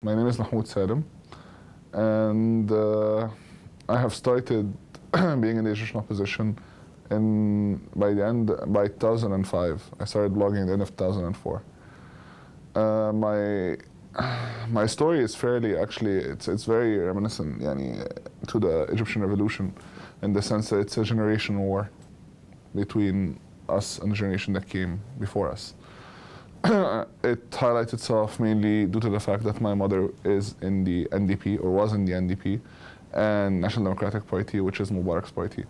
My name is Mahmoud Salem, and I have started being in the Egyptian opposition by 2005. I started blogging at the end of 2004. My story is it's very reminiscent to the Egyptian revolution, in the sense that it's a generation war between us and the generation that came before us. It highlights itself mainly due to the fact that my mother is in the NDP, or was in the NDP, and National Democratic Party, which is Mubarak's party.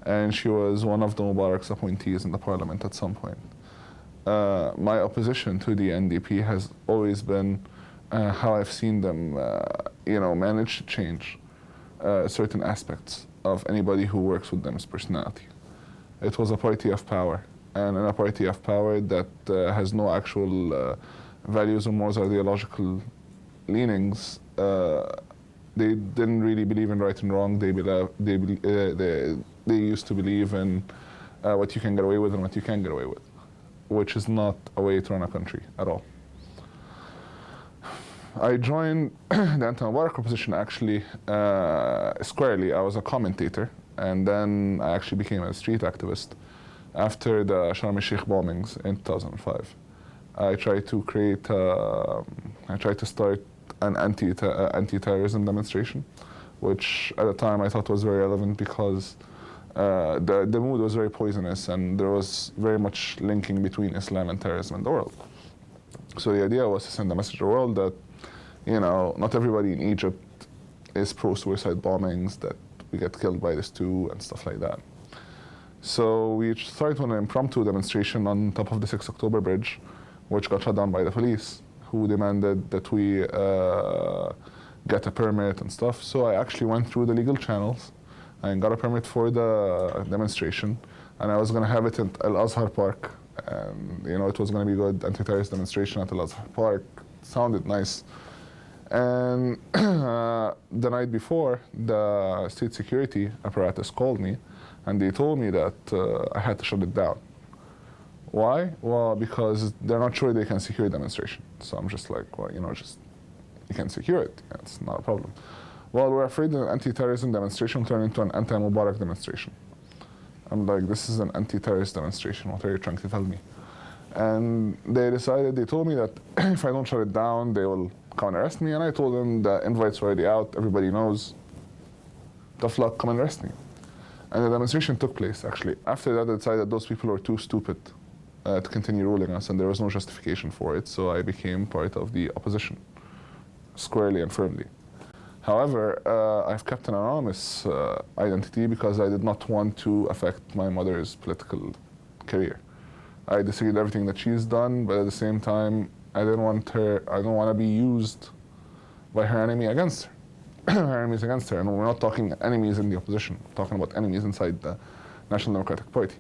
And she was one of the Mubarak's appointees in the parliament at some point. My opposition to the NDP has always been how I've seen them manage to change certain aspects of anybody who works with them's personality. It was a party of power. And in a party of power that has no actual values or morals or ideological leanings, they didn't really believe in right and wrong. They used to believe in what you can get away with and what you can't get away with, which is not a way to run a country at all. I joined the anti-Mubarak opposition actually squarely. I was a commentator, and then I actually became a street activist. After the Sharm el-Sheikh bombings in 2005, I tried to start an anti-terrorism demonstration, which at the time I thought was very relevant because the mood was very poisonous, and there was very much linking between Islam and terrorism in the world. So the idea was to send a message to the world that, not everybody in Egypt is pro-suicide bombings, that we get killed by this too, and stuff like that. So we started an impromptu demonstration on top of the 6 October bridge, which got shut down by the police, who demanded that we get a permit and stuff. So I actually went through the legal channels and got a permit for the demonstration, and I was going to have it at Al-Azhar Park. And it was going to be good anti-terrorist demonstration at Al-Azhar Park. It sounded nice. And the night before, the state security apparatus called me, and they told me that I had to shut it down. Why? Well, because they're not sure they can secure a demonstration. So I'm just like, well, you can secure it. Yeah, it's not a problem. Well, we're afraid that an anti-terrorism demonstration will turn into an anti-Mubarak demonstration. I'm like, this is an anti-terrorist demonstration. What are you trying to tell me? And they told me that if I don't shut it down, they will come and arrest me. And I told them the invite's already out. Everybody knows. Tough luck, come and arrest me. And the demonstration took place, actually. After that, I decided those people were too stupid to continue ruling us, and there was no justification for it, so I became part of the opposition, squarely and firmly. However, I've kept an anonymous identity because I did not want to affect my mother's political career. I disagreed with everything that she's done, but at the same time, I don't want to be used by her enemy against her. Her enemies against her, and we're not talking enemies in the opposition, we're talking about enemies inside the National Democratic Party.